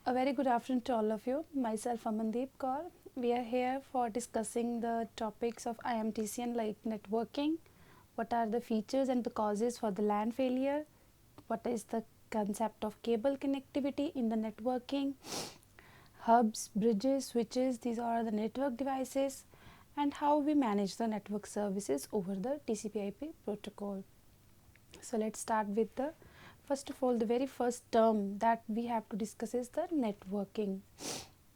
A very good afternoon to all of you. Myself Amandeep Kaur. We are here for discussing the topics of IMTCN like networking. What are the features and the causes for the LAN failure? What is the concept of cable connectivity in the networking? Hubs, bridges, switches, these are the network devices, and how we manage the network services over the TCP/IP protocol. So let's start with the first of all, the very first term that we have to discuss is the networking.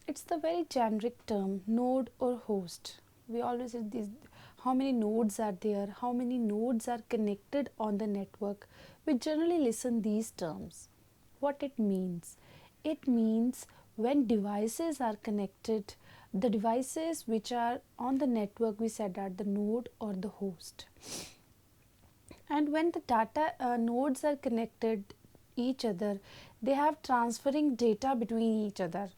It's the very generic term, node or host. We always say this, how many nodes are there, how many nodes are connected on the network. We generally listen these terms. What it means? It means when devices are connected, the devices which are on the network, we said are the node or the host. And when the data nodes are connected each other, they have transferring data between each other.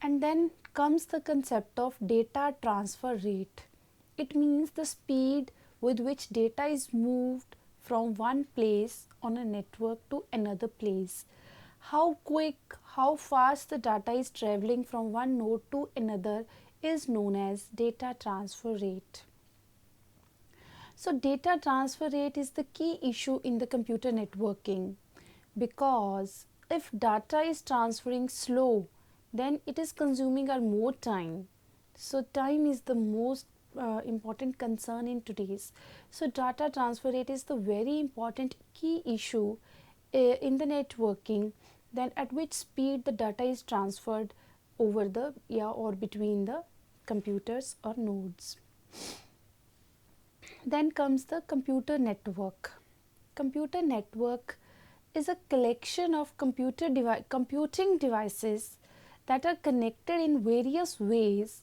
And then comes the concept of data transfer rate. It means the speed with which data is moved from one place on a network to another place. How quick, how fast the data is traveling from one node to another is known as data transfer rate. So data transfer rate is the key issue in the computer networking, because if data is transferring slow, then it is consuming our more time. So time is the most important concern in today's. So data transfer rate is the very important key issue in the networking, then at which speed the data is transferred over the or between the computers or nodes. Then comes the computer network. Computer network is a collection of computing devices that are connected in various ways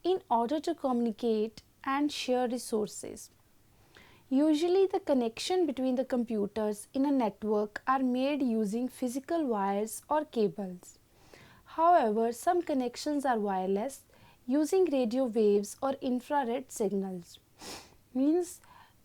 in order to communicate and share resources. Usually the connection between the computers in a network are made using physical wires or cables. However, some connections are wireless using radio waves or infrared signals. Means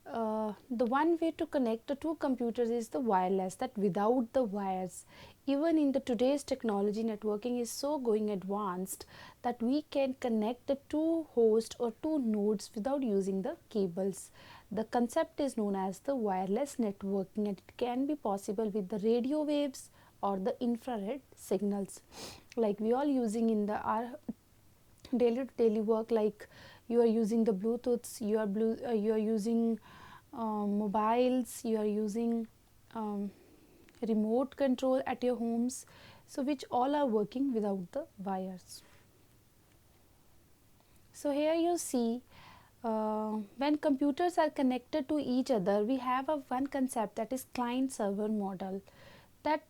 the one way to connect the two computers is the wireless, that without the wires. Even in the today's technology, networking is so going advanced that we can connect the two hosts or two nodes without using the cables. The concept is known as the wireless networking, and it can be possible with the radio waves or the infrared signals, like we all using in the our daily to daily work. Like you are using the bluetooths, you are using mobiles, you are using remote control at your homes, so which all are working without the wires. So here you see, when computers are connected to each other, we have a one concept, that is client server model, that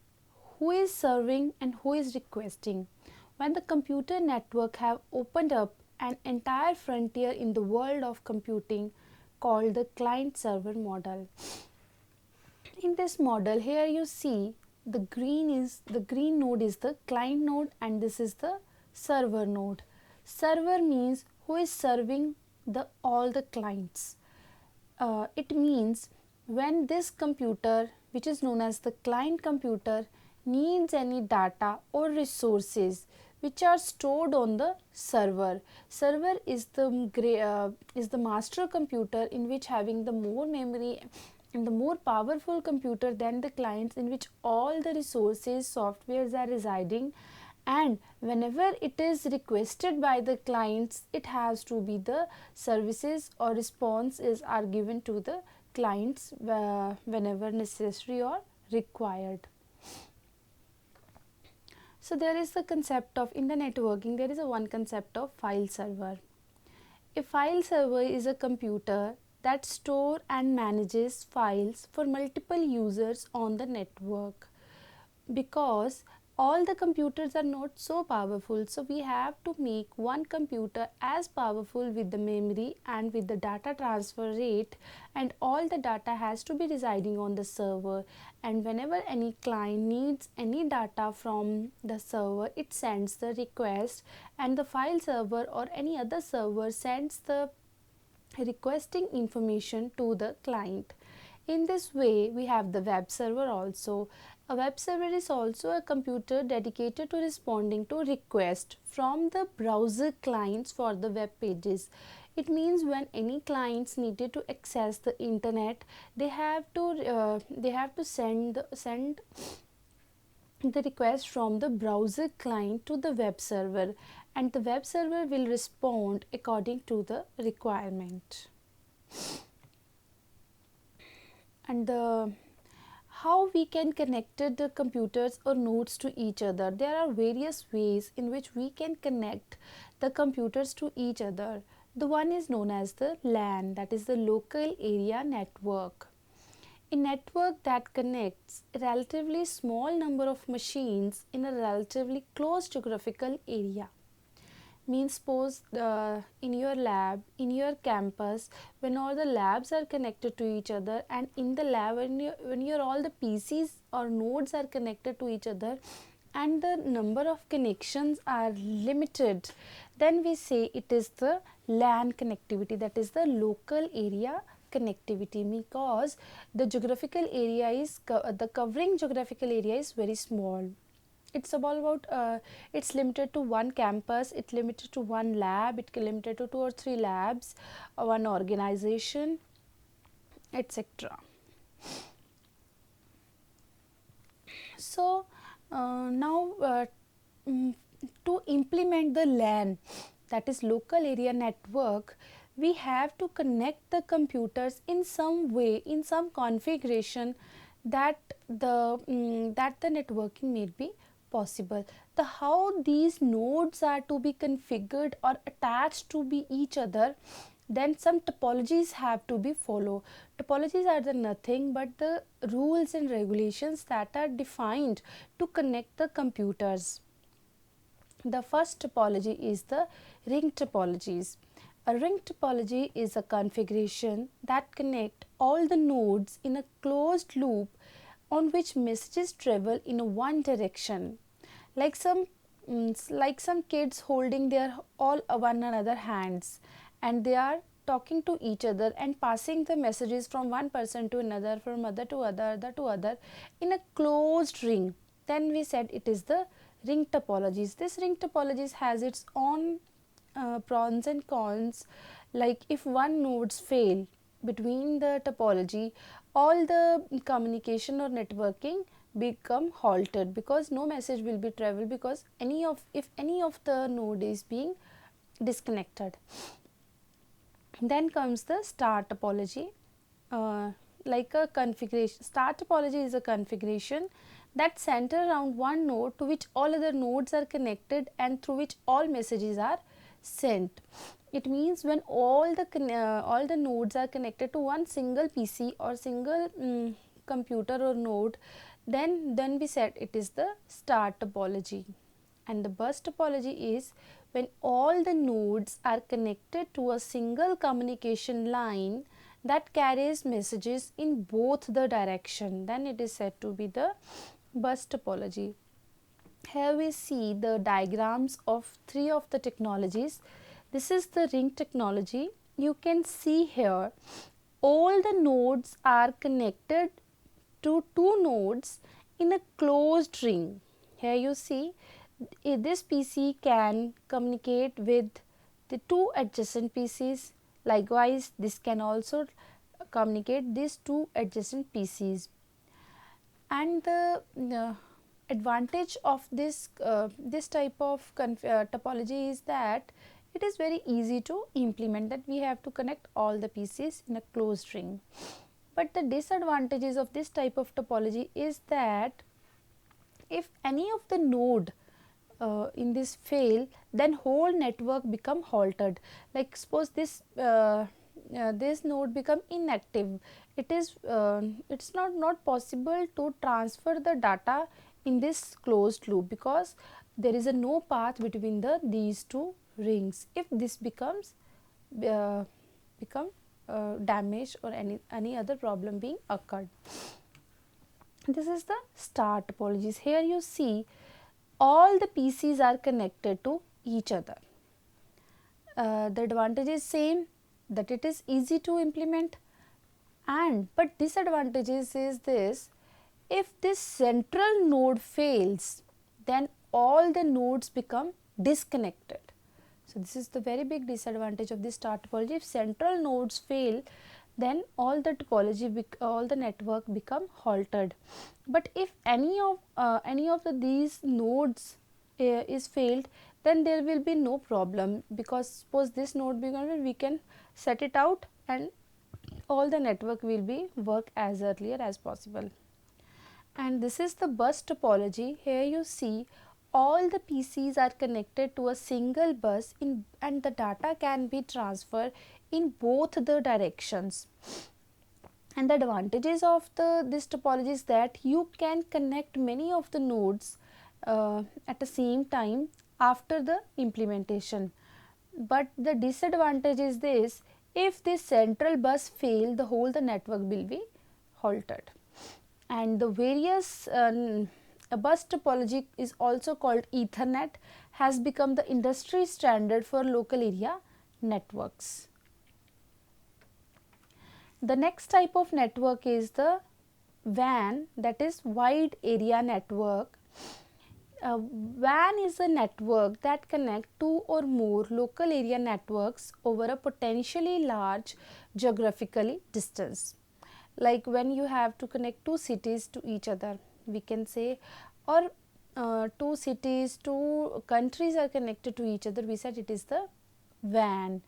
who is serving and who is requesting. When the computer network have opened up an entire frontier in the world of computing called the client server model. In this model, here you see the green node is the client node, and this is the server node. Server means who is serving the all the clients. It means when this computer, which is known as the client computer, needs any data or resources which are stored on the server. Server is the master computer, in which having the more memory and the more powerful computer than the clients, in which all the resources, softwares are residing, and whenever it is requested by the clients, it has to be the services or responses are given to the clients whenever necessary or required. So there is the concept of, in the networking, there is a one concept of file server. A file server is a computer that store and manages files for multiple users on the network. Because all the computers are not so powerful, so we have to make one computer as powerful with the memory and with the data transfer rate, and all the data has to be residing on the server, and whenever any client needs any data from the server, it sends the request, and the file server or any other server sends the requesting information to the client. In this way, we have the web server also. A web server is also a computer dedicated to responding to requests from the browser clients for the web pages. It means when any clients needed to access the internet, they have to send the request from the browser client to the web server, and the web server will respond according to the requirement. And the how we can connect the computers or nodes to each other. There are various ways in which we can connect the computers to each other. The one is known as the LAN, that is the local area network. A network that connects a relatively small number of machines in a relatively close geographical area. Means suppose in your lab, in your campus, when all the labs are connected to each other, and in the lab when your all the PCs or nodes are connected to each other and the number of connections are limited, then we say it is the LAN connectivity, that is the local area connectivity, because the geographical area is the covering geographical area is very small. It's about it's limited to one campus, it's limited to one lab, it's limited to 2 or 3 labs, one organization, etc. So now mm, to implement the LAN, that is local area network, we have to connect the computers in some way, in some configuration that that the networking may be possible. The how these nodes are to be configured or attached to be each other, then some topologies have to be followed. Topologies are the nothing but the rules and regulations that are defined to connect the computers. The first topology is the ring topologies. A ring topology is a configuration that connect all the nodes in a closed loop on which messages travel in one direction, like some kids holding their all one another hands, and they are talking to each other and passing the messages from one person to another, from other to other to other, in a closed ring. Then we said it is the ring topologies. This ring topologies has its own pros and cons. Like if one nodes fail between the topology, all the communication or networking become halted, because no message will be travel, because if any of the node is being disconnected. Then comes the star topology. Like a configuration, star topology is a configuration that center around one node to which all other nodes are connected and through which all messages are sent. It means when all the nodes are connected to one single PC or single computer or node, then we said it is the star topology. And the bus topology is when all the nodes are connected to a single communication line that carries messages in both the direction, then it is said to be the bus topology. Here we see the diagrams of 3 of the technologies. This is the ring technology. You can see here all the nodes are connected to 2 nodes in a closed ring. Here you see this PC can communicate with the 2 adjacent PCs. Likewise, this can also communicate these 2 adjacent PCs. And the advantage of this type of topology is that it is very easy to implement, that we have to connect all the PCs in a closed ring. But the disadvantages of this type of topology is that if any of the node in this fail, then whole network become halted. Like suppose this node become inactive, it's not possible to transfer the data in this closed loop, because there is no path between these 2 rings. If this becomes damaged or any other problem being occurred. This is the star topologies. Here you see all the PCs are connected to each other. The advantage is same, that it is easy to implement, And but disadvantages is this: if this central node fails, then all the nodes become disconnected. So this is the very big disadvantage of this star topology. If central nodes fail, then all the topology, all the network become halted. But if any of these nodes is failed, then there will be no problem, because suppose this node becomes, we can set it out and all the network will be work as earlier as possible. And this is the bus topology. Here you see all the PCs are connected to a single bus and the data can be transferred in both the directions. And the advantages of this topology is that you can connect many of the nodes at the same time after the implementation. But the disadvantage is this: if this central bus fail, the network will be halted. And the various bus topology is also called Ethernet, has become the industry standard for local area networks. The next type of network is the WAN, that is wide area network. WAN is a network that connects two or more local area networks over a potentially large geographically distance. Like when you have to connect two cities to each other, we can say, or two cities, two countries are connected to each other, we said it is the WAN.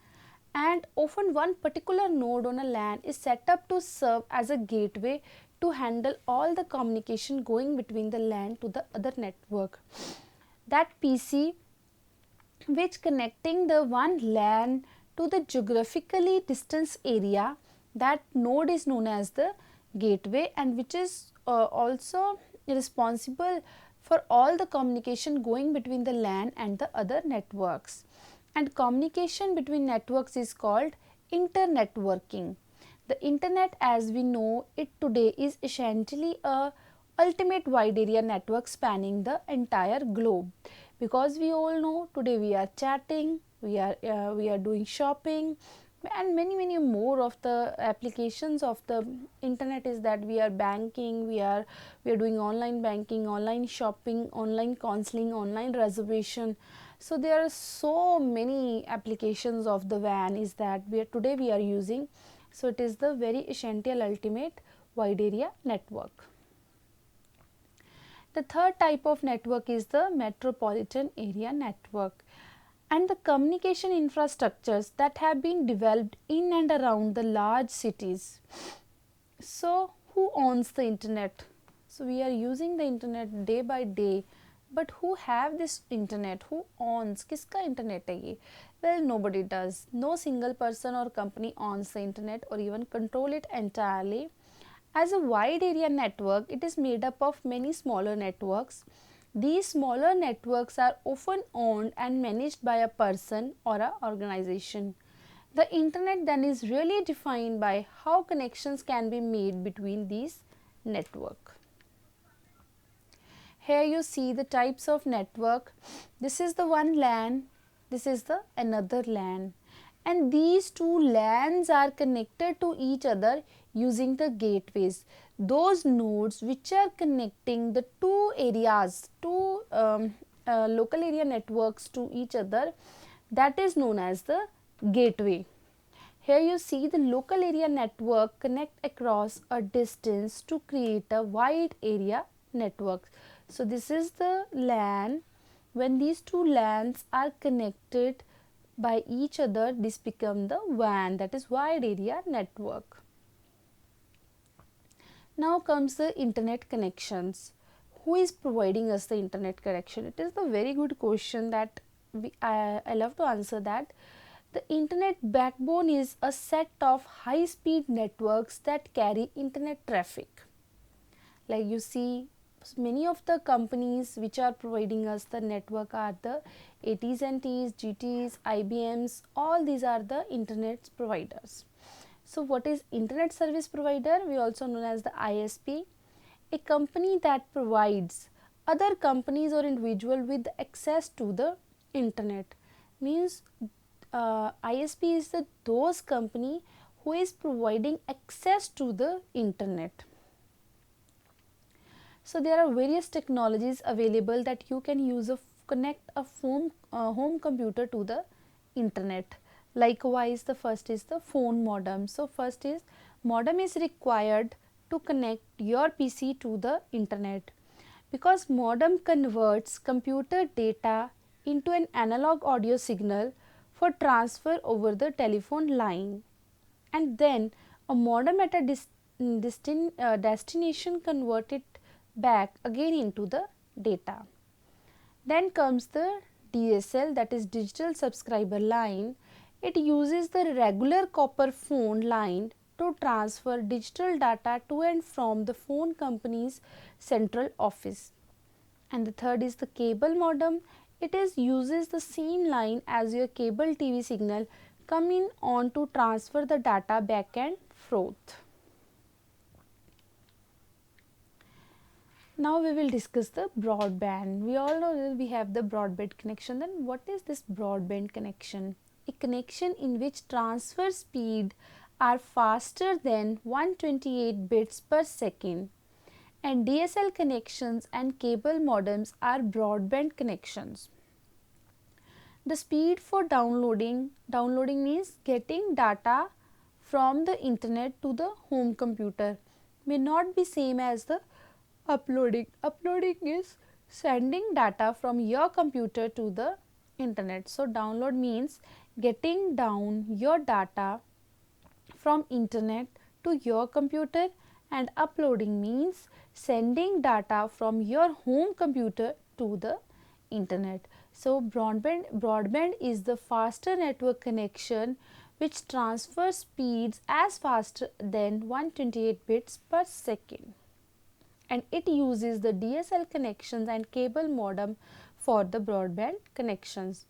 And often one particular node on a LAN is set up to serve as a gateway to handle all the communication going between the LAN to the other network. That PC which connecting the one LAN to the geographically distant area, that node is known as the gateway, and which is also responsible for all the communication going between the LAN and the other networks. And communication between networks is called internetworking. The internet as we know it today is essentially a ultimate wide area network spanning the entire globe, because we all know today we are chatting, we are doing shopping, and many more of the applications of the internet is that we are banking, we are doing online banking, online shopping, online counseling, online reservation. So there are so many applications of the WAN is that today we are using. So it is the very essential ultimate wide area network. The third type of network is the metropolitan area network, and the communication infrastructures that have been developed in and around the large cities. So who owns the internet? So we are using the internet day by day, but who have this internet? Who owns? Kiska internet hai ye? Well, nobody does. No single person or company owns the internet or even control it entirely. As a wide area network, it is made up of many smaller networks. These smaller networks are often owned and managed by a person or an organization. The internet then is really defined by how connections can be made between these networks. Here you see the types of network. This is the one LAN, this is the another LAN, and these two LANs are connected to each other using the gateways. Those nodes which are connecting the two areas, two local area networks to each other, that is known as the gateway. Here you see the local area network connect across a distance to create a wide area network. So this is the LAN. When these two LANs are connected by each other, this becomes the WAN, that is wide area network. Now comes the internet connections. Who is providing us the internet connection? It is the very good question that I love to answer that. The internet backbone is a set of high speed networks that carry internet traffic. Like you see, many of the companies which are providing us the network are the AT&Ts, GTs, IBMs, all these are the internet providers. So what is internet service provider? We also known as the ISP, a company that provides other companies or individual with access to the internet. Means ISP is those company who is providing access to the internet. So there are various technologies available that you can use to connect a home computer to the internet. Likewise, the first is the phone modem. So first is modem is required to connect your PC to the internet, because modem converts computer data into an analog audio signal for transfer over the telephone line, and then a modem at a destination convert it back again into the data. Then comes the DSL, that is digital subscriber line. It uses the regular copper phone line to transfer digital data to and from the phone company's central office. And the third is the cable modem. It uses the same line as your cable TV signal coming on to transfer the data back and forth. Now we will discuss the broadband. We all know that we have the broadband connection. Then what is this broadband connection? A connection in which transfer speed are faster than 128 bits per second. And DSL connections and cable modems are broadband connections. The speed for downloading means getting data from the internet to the home computer, may not be same as the uploading. Uploading is sending data from your computer to the internet. So download means getting down your data from internet to your computer, and uploading means sending data from your home computer to the internet. So broadband is the faster network connection which transfers speeds as faster than 128 bits per second, and it uses the DSL connections and cable modem for the broadband connections.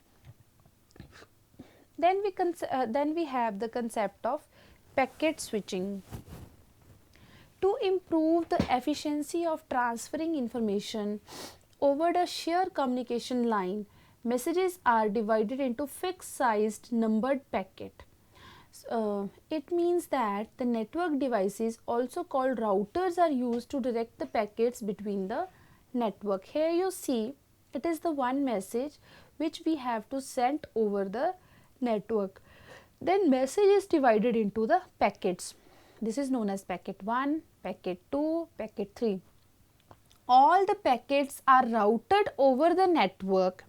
Then we have the concept of packet switching. To improve the efficiency of transferring information over the shared communication line, messages are divided into fixed sized numbered packet. It means that the network devices, also called routers, are used to direct the packets between the network. Here you see it is the one message which we have to send over the network. Then message is divided into the packets. This is known as packet 1, packet 2, packet 3. All the packets are routed over the network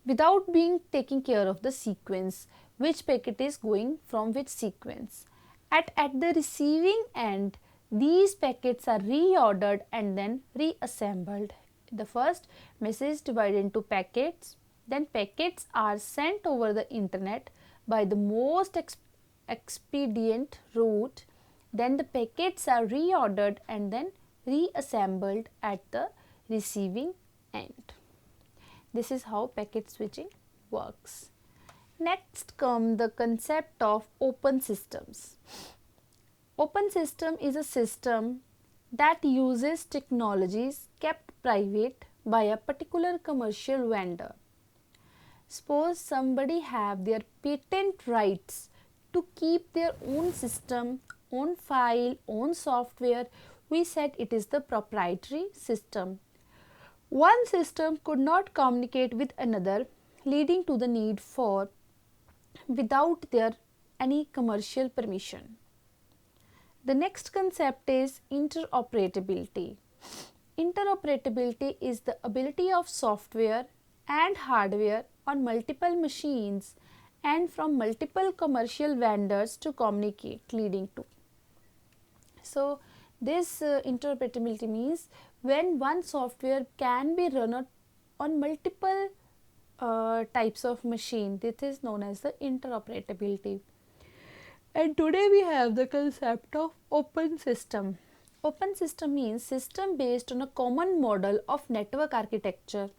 without being taking care of the sequence, which packet is going from which sequence. At the receiving end, these packets are reordered and then reassembled. The first message is divided into packets, then packets are sent over the internet by the most expedient route, then the packets are reordered and then reassembled at the receiving end. This is how packet switching works. Next come the concept of open systems. Open system is a system that uses technologies kept private by a particular commercial vendor. Suppose somebody have their patent rights to keep their own system, own file, own software. We said it is the proprietary system. One system could not communicate with another, leading to the need for without their any commercial permission. The next concept is interoperability. Interoperability is the ability of software and hardware on multiple machines and from multiple commercial vendors to communicate, leading to. So this interoperability means when one software can be run on multiple types of machine. This is known as the interoperability. And today we have the concept of open system. Open system means system based on a common model of network architecture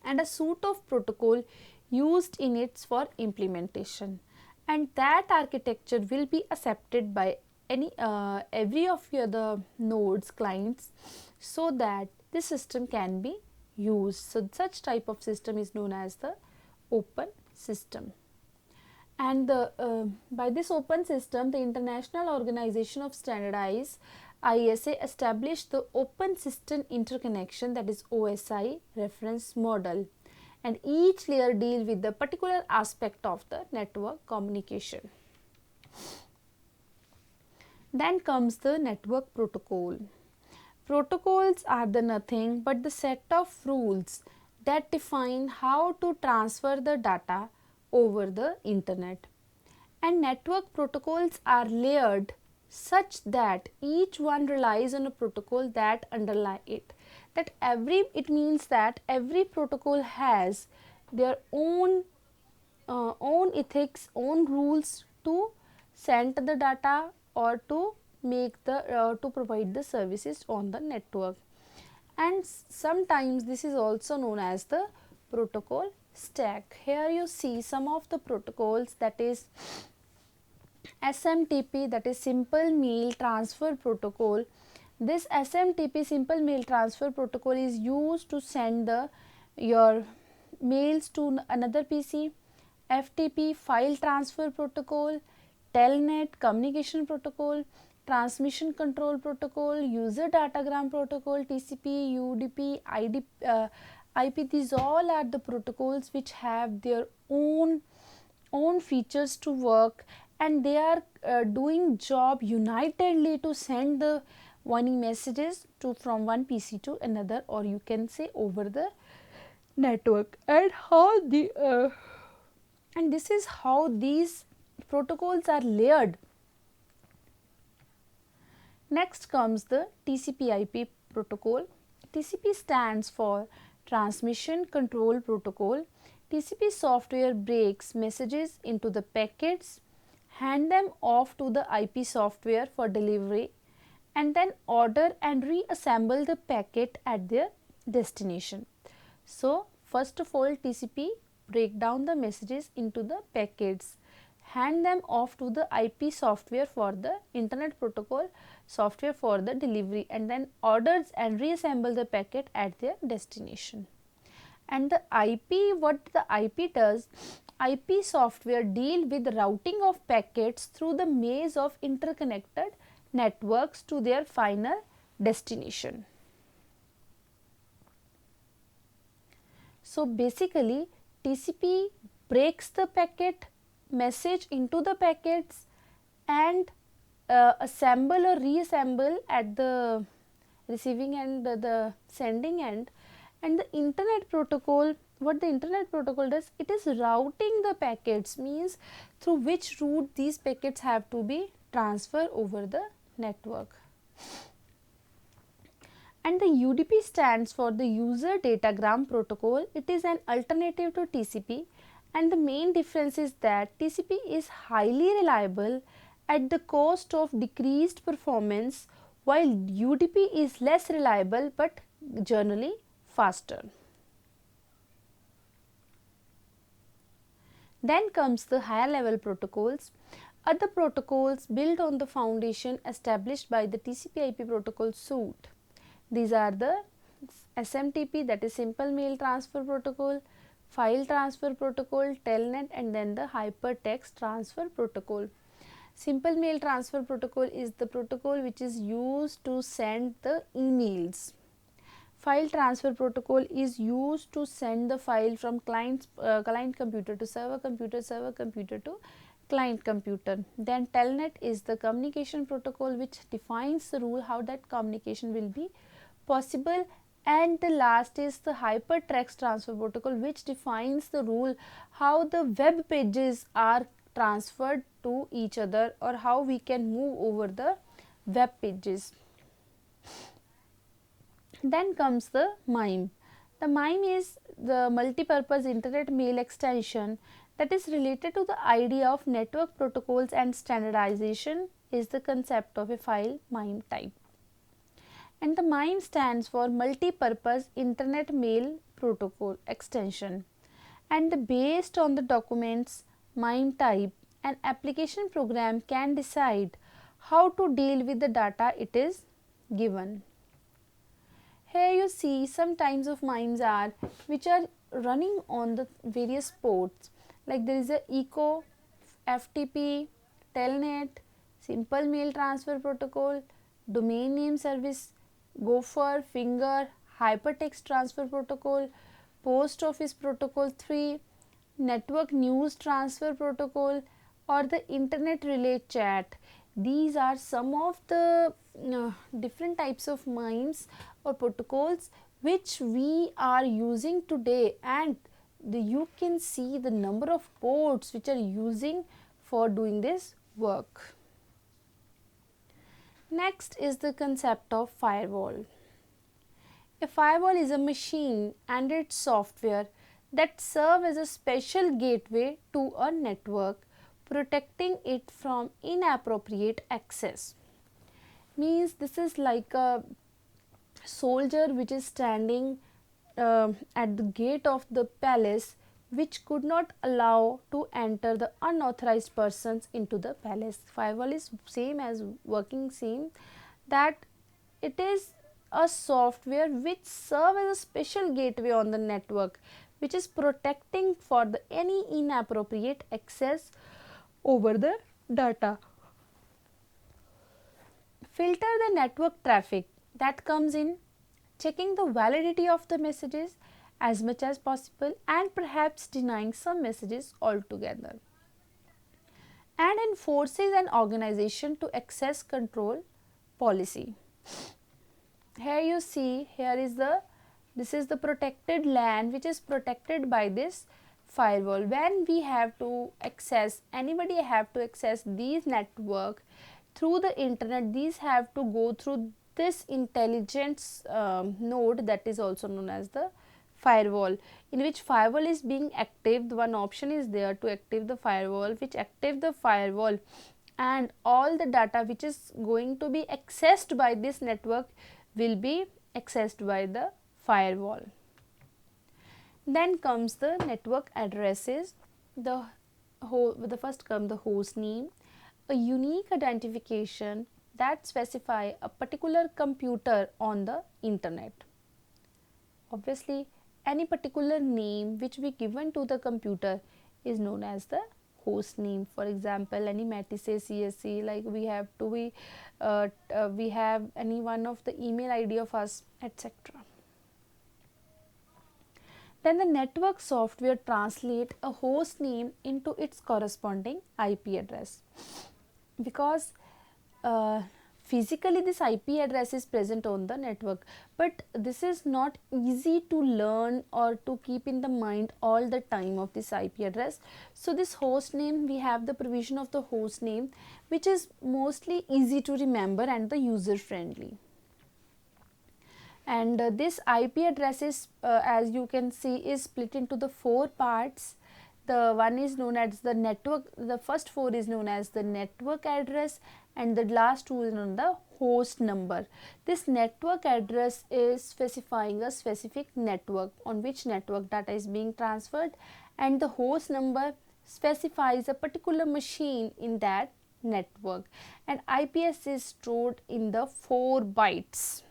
and a suite of protocol used in it for implementation, and that architecture will be accepted by every of your the nodes clients, so that this system can be used. So such type of system is known as the open system. And by this open system, the International Organization of Standardized ISA established the Open System Interconnection, that is OSI reference model, and each layer deals with the particular aspect of the network communication. Then comes the network protocol. Protocols are the nothing but the set of rules that define how to transfer the data over the internet. And network protocols are layered such that each one relies on a protocol that underlie it. It means that every protocol has their own ethics, own rules to send the data or to make the to provide the services on the network. And sometimes this is also known as the protocol stack. Here you see some of the protocols, that is SMTP, that is Simple Mail Transfer Protocol. This SMTP Simple Mail Transfer Protocol is used to send your mails to another PC. FTP File Transfer Protocol, Telnet Communication Protocol, Transmission Control Protocol, User Datagram Protocol, TCP, UDP, IP. These all are the protocols which have their own features to work, and they are doing job unitedly to send the warning messages from one PC to another, or you can say over the network. And this is how these protocols are layered. Next comes the TCP/IP protocol. TCP stands for Transmission Control Protocol. TCP software breaks messages into the packets, hand them off to the IP software for delivery, and then order and reassemble the packet at their destination. So, first of all, TCP break down the messages into the packets, hand them off to the IP software for the Internet Protocol software for the delivery, and then orders and reassemble the packet at their destination. And the IP, what the IP does, IP software deal with routing of packets through the maze of interconnected networks to their final destination. So basically, TCP breaks the packet message into the packets and assemble or reassemble at the receiving end, the sending end. And the Internet Protocol, what the Internet Protocol does, it is routing the packets, means through which route these packets have to be transferred over the network. And the UDP stands for the User Datagram Protocol. It is an alternative to TCP, and the main difference is that TCP is highly reliable at the cost of decreased performance, while UDP is less reliable but generally faster. Then comes the higher level protocols. Other protocols built on the foundation established by the TCP/IP protocol suite. These are the SMTP, that is Simple Mail Transfer Protocol, File Transfer Protocol, Telnet, and then the Hypertext Transfer Protocol. Simple Mail Transfer Protocol is the protocol which is used to send the emails. File Transfer Protocol is used to send the file from client computer to server computer, server computer to client computer. Then Telnet is the communication protocol which defines the rule how that communication will be possible, and the last is the Hypertext Transfer Protocol which defines the rule how the web pages are transferred to each other, or how we can move over the web pages. Then comes the MIME. The MIME is the multi-purpose internet mail extension that is related to the idea of network protocols, and standardization is the concept of a file MIME type. And the MIME stands for multi-purpose internet mail protocol extension, and based on the documents MIME type, an application program can decide how to deal with the data it is given. Here you see some types of MIMEs are which are running on the various ports, like there is a echo FTP, Telnet, Simple Mail Transfer Protocol, Domain Name Service, Gopher, Finger, Hypertext Transfer Protocol, Post Office Protocol 3, Network News Transfer Protocol, or the Internet Relay Chat. These are some of the different types of MIMEs or protocols which we are using today, and you can see the number of ports which are using for doing this work. Next is the concept of firewall. A firewall is a machine and its software that serve as a special gateway to a network, protecting it from inappropriate access. Means this is like a soldier which is standing at the gate of the palace, which could not allow to enter the unauthorized persons into the palace. Firewall is same as working same, that it is a software which serve as a special gateway on the network, which is protecting for the any inappropriate access over the data. Filter the network traffic that comes in, checking the validity of the messages as much as possible and perhaps denying some messages altogether, and enforces an organization to access control policy. Here you see, this is the protected LAN which is protected by this firewall. When we have to access, anybody have to access these network through the internet, these have to go through this intelligence node that is also known as the firewall, in which firewall is being active. One option is there to active the firewall, which active the firewall, and all the data which is going to be accessed by this network will be accessed by the firewall. Then comes the network addresses. The first come the host name, a unique identification that specify a particular computer on the internet. Obviously, any particular name which we given to the computer is known as the host name. For example, any Matisse CSC, like we have any one of the email ID of us, etc. Then the network software translate a host name into its corresponding IP address, because physically this IP address is present on the network, but this is not easy to learn or to keep in the mind all the time of this IP address. So this host name, we have the provision of the host name, which is mostly easy to remember and the user friendly. And this IP address is as you can see is split into the 4 parts. The one is known as the network, the first 4 is known as the network address, and the last 2 is known the host number. This network address is specifying a specific network on which network data is being transferred, and the host number specifies a particular machine in that network, and IPS is stored in the 4 bytes.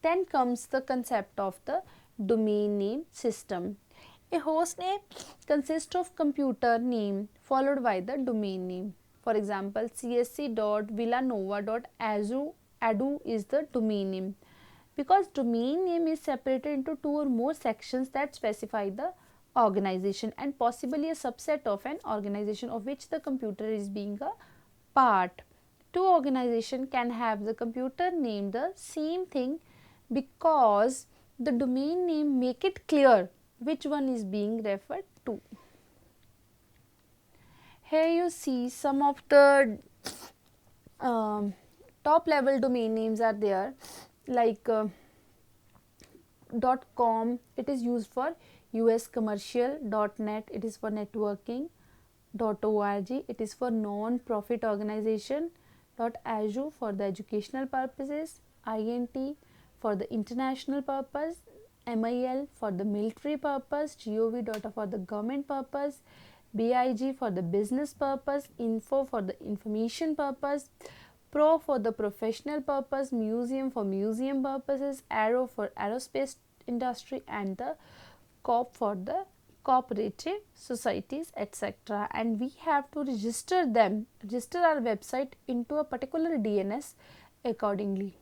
Then comes the concept of the domain name system. A host name consists of computer name followed by the domain name. For example, csc.villanova.edu is the domain name, because domain name is separated into 2 or more sections that specify the organization and possibly a subset of an organization of which the computer is being a part. 2 organizations can have the computer name the same thing, because the domain name make it clear which one is being referred to. Here you see some of the top level domain names are there, like .com, it is used for US commercial. .net, it is for networking. .org, it is for non-profit organization. .aju for the educational purposes. INT for the international purpose. MIL for the military purpose. gov. for the government purpose. BIG for the business purpose. Info for the information purpose. Pro for the professional purpose. Museum for museum purposes. Aero for aerospace industry, and the COP for the cooperative societies, etc., and we have to register our website into a particular DNS accordingly.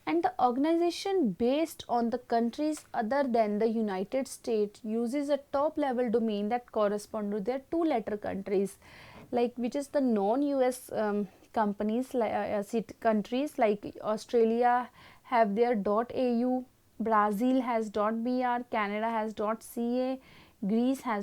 And the organization based on the countries other than the United States uses a top level domain that correspond to their two letter countries, like which is the non US companies, like countries like Australia have their .au, Brazil has .br, Canada has .ca, Greece has